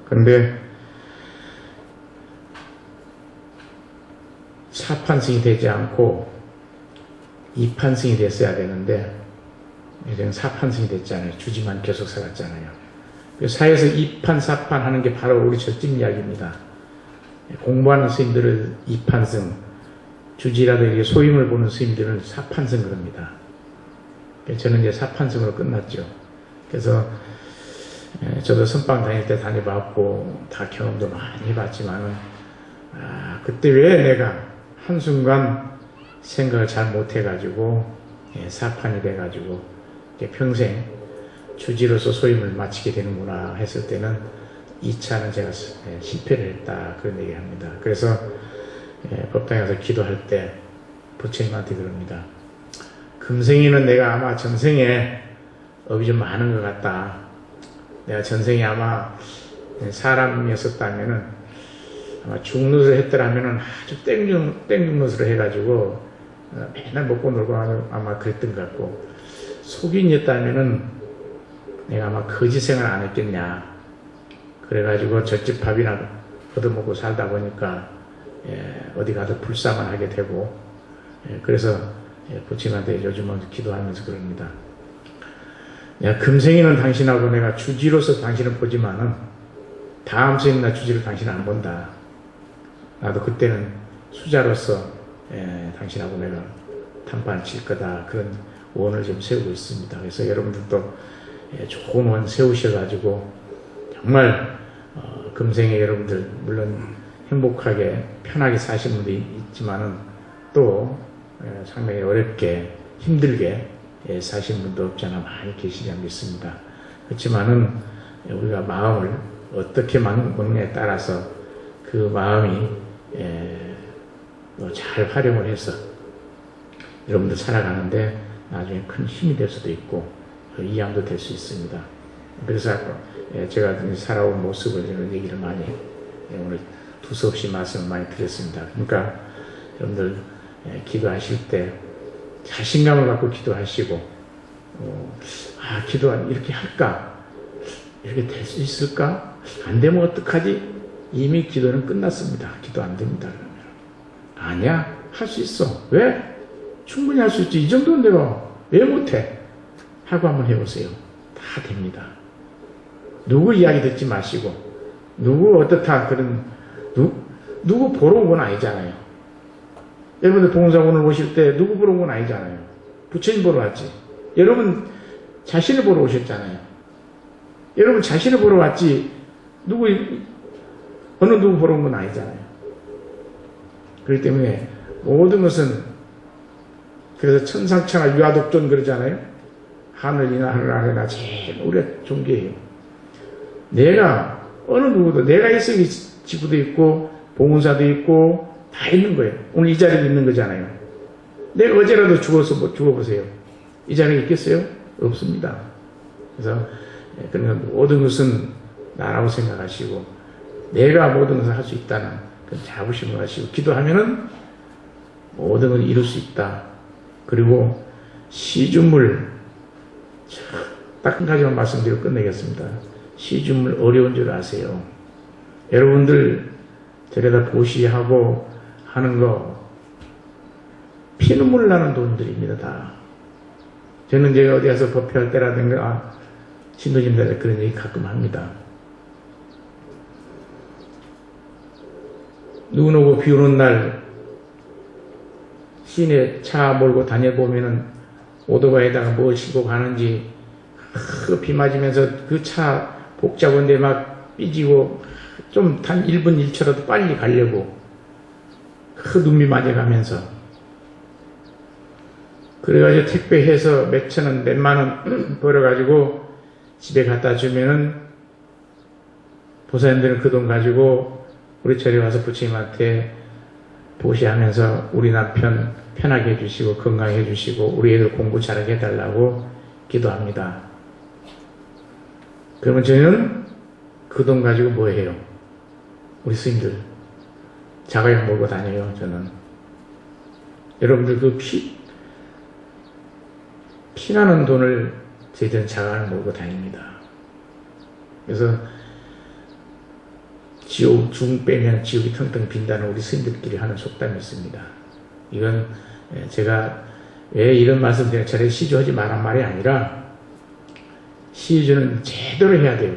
그런데 사판승이 되지 않고 2판승이 됐어야 되는데 이제는 4판승이 됐잖아요. 주지만 계속 살았잖아요. 사회에서 2판, 4판 하는 게 바로 우리 저집 이야기입니다. 공부하는 스님들을 2판승, 주지라도 이렇게 소임을 보는 스님들은 4판승 그럽니다. 저는 이제 4판승으로 끝났죠. 그래서 저도 선방 다닐 때 다녀봤고 다 경험도 많이 해봤지만은 그때 왜 내가 한순간 생각을 잘 못해가지고 사판이 돼가지고 평생 주지로서 소임을 마치게 되는구나 했을 때는 2차는 제가 실패를 했다 그런 얘기를 합니다. 그래서 법당에 가서 기도할 때 부처님한테 그럽니다. 금생에는 내가 아마 전생에 업이 좀 많은 것 같다. 내가 전생에 아마 사람이었었다면은 아마 죽노릇을 했더라면은 아주 땡죽노릇을 해가지고 맨날 먹고 놀고 아마 그랬던 것 같고, 속인이었다면은 내가 아마 거짓 생활 안 했겠냐. 그래가지고 젖집 밥이나 얻어먹고 살다 보니까 어디 가도 불쌍을 하게 되고, 그래서 부처님한테 요즘은 기도하면서 그럽니다. 야, 금생에는 당신하고 내가 주지로서 당신을 보지만은 다음 생에는 나 주지로 당신 안 본다. 나도 그때는 수자로서 당신하고 내가 단판을 칠 거다. 그런 원을 좀 세우고 있습니다. 그래서 여러분들도 좋은 원 세우셔가지고 정말 금생에 여러분들 물론 행복하게 편하게 사신 분도 있지만은 또 상당히 어렵게 힘들게 사신 분도 없지 않아 많이 계시지 않겠습니다. 그렇지만은 우리가 마음을 어떻게 먹느냐에 따라서 그 마음이 잘 활용을 해서 여러분들 살아가는데 나중에 큰 힘이 될 수도 있고 이양도 될 수 있습니다. 그래서 제가 살아온 모습을 얘기를 많이 오늘 두서없이 말씀을 많이 드렸습니다. 그러니까 여러분들 기도하실 때 자신감을 갖고 기도하시고 기도 이렇게 할까? 이렇게 될 수 있을까? 안 되면 어떡하지? 이미 기도는 끝났습니다. 기도 안 됩니다. 그러면 아니야, 할 수 있어. 왜? 충분히 할 수 있지. 이 정도는 내가 왜 못해? 하고 한번 해보세요. 다 됩니다. 누구 이야기 듣지 마시고 누구 어떻다 그런 누구 보러 온 건 아니잖아요. 여러분들 봉사 오늘 오실 때 누구 보러 온 건 아니잖아요. 부처님 보러 왔지. 여러분 자신을 보러 오셨잖아요. 여러분 자신을 보러 왔지 어느 누구 보러 온 건 아니잖아요. 그렇기 때문에 모든 것은 그래서 천상천하 유아독존 그러잖아요. 하늘이나 하늘 아래나 제일 우리가 존귀해요. 내가 어느 누구도 내가 있으니 지구도 있고 봉사도 있고 다 있는 거예요. 오늘 이 자리에 있는 거잖아요. 내가 어제라도 죽어보세요. 이 자리에 있겠어요? 없습니다. 그래서 그러니까 모든 것은 나라고 생각하시고 내가 모든 것을 할 수 있다는 그런 자부심을 하시고 기도하면은 모든 걸 이룰 수 있다. 그리고 시주물 딱 한 가지만 말씀드리고 끝내겠습니다. 시주물 어려운 줄 아세요. 여러분들 들여다 보시하고 하는 거 피눈물 나는 돈들입니다. 다. 저는 제가 어디 가서 법회할 때라든가 신도님들 그런 얘기 가끔 합니다. 눈 오고 비 오는 날 시내 차 몰고 다녀보면은 오토바이에다가 뭘 싣고 가는지 비 맞으면서 그 차 복잡한데 막 삐지고 좀 단 1분 1초라도 빨리 가려고 그 눈비 맞아가면서 그래가지고 택배해서 몇 천원 몇만원 벌어가지고 집에 갖다 주면은 보살님들은 그 돈 가지고 우리 절에 와서 부처님한테 보시하면서 우리 남편 편하게 해주시고 건강해 해주시고 우리 애들 공부 잘하게 해달라고 기도합니다. 그러면 저는 그 돈 가지고 뭐 해요? 우리 스님들 자가용 몰고 다녀요. 저는 여러분들 그 피나는 돈을 저희들은 자가용 몰고 다닙니다. 그래서 지옥 중 빼면 지옥이 텅텅 빈다는 우리 스님들끼리 하는 속담이 있습니다. 이건 제가 왜 이런 말씀 드리냐, 저래 시주하지 말란 말이 아니라 시주는 제대로 해야 돼요.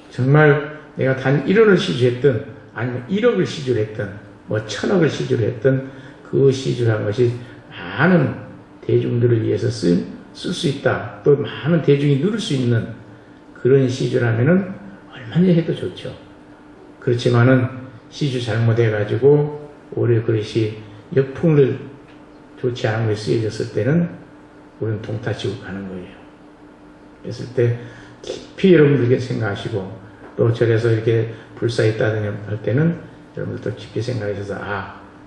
정말 내가 단 1원을 시주했든 아니면 1억을 시주를 했든 뭐 1000억을 시주를 했든 그 시주를 한 것이 많은 대중들을 위해서 쓸 수 있다. 또 많은 대중이 누릴 수 있는 그런 시주라면은 얼마나 해도 좋죠. 그렇지만은 시주 잘못해가지고 오히려 그릇이 역풍을 좋지 않은 것에 쓰여졌을 때는 우리는 동타치고 가는 거예요. 그랬을 때 깊이 여러분들께 생각하시고 또 절에서 이렇게 불사 있다든지 할 때는 여러분들도 깊이 생각하셔서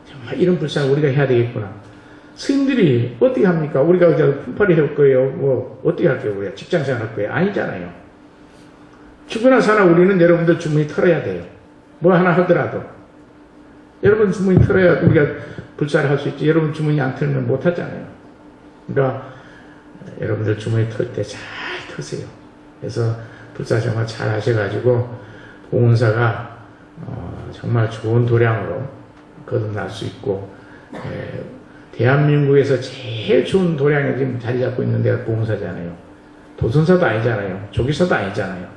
정말 이런 불사는 우리가 해야 되겠구나. 스님들이 어떻게 합니까? 우리가 그냥 품팔이 해올 거예요. 뭐 어떻게 할게요? 우리가 직장생활 할 거예요? 아니잖아요. 죽으나 사나 우리는 여러분들 주머니 털어야 돼요. 뭐 하나 하더라도 여러분 주머니 털어야 우리가 불사를 할 수 있지. 여러분 주머니 안 털면 못 하잖아요. 그러니까 여러분들 주머니 털 때 잘 터세요. 그래서 불사 정말 잘 하셔가지고 봉은사가 정말 좋은 도량으로 거듭날 수 있고 대한민국에서 제일 좋은 도량에 지금 자리 잡고 있는 데가 봉은사잖아요. 도선사도 아니잖아요. 조기사도 아니잖아요.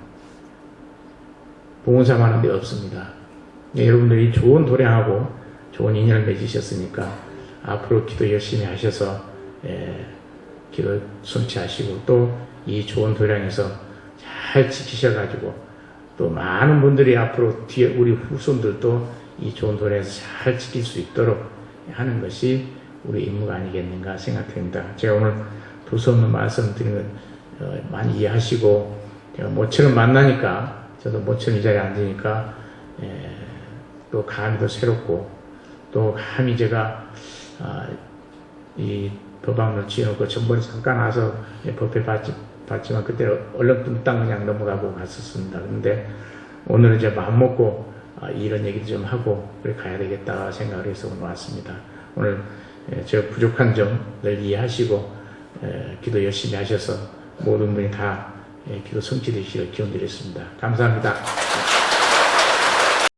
봉은사만 한 데 없습니다. 여러분들이 좋은 도량하고 좋은 인연을 맺으셨으니까 앞으로 기도 열심히 하셔서 기도 성취하시고 또 이 좋은 도량에서 잘 지키셔가지고 또 많은 분들이 앞으로 뒤에 우리 후손들도 이 좋은 도량에서 잘 지킬 수 있도록 하는 것이 우리 임무가 아니겠는가 생각됩니다. 제가 오늘 두서 없는 말씀 드리는 걸 많이 이해하시고, 제가 모처럼 만나니까, 저도 모처럼 이 자리에 앉으니까 또 감이 더 새롭고, 또 감히 제가 이 법안을 지어놓고 전번에 잠깐 와서 법회 봤지만 그때 얼렁뚱땅 그냥 넘어가고 갔었습니다. 근데 오늘은 이제 마음 먹고 이런 얘기도 좀 하고 그래 가야 되겠다 생각을 해서 오늘 왔습니다. 오늘 제가 부족한 점을 이해하시고 기도 열심히 하셔서 모든 분이 다 기도 성취되시길 기원드리겠습니다. 감사합니다.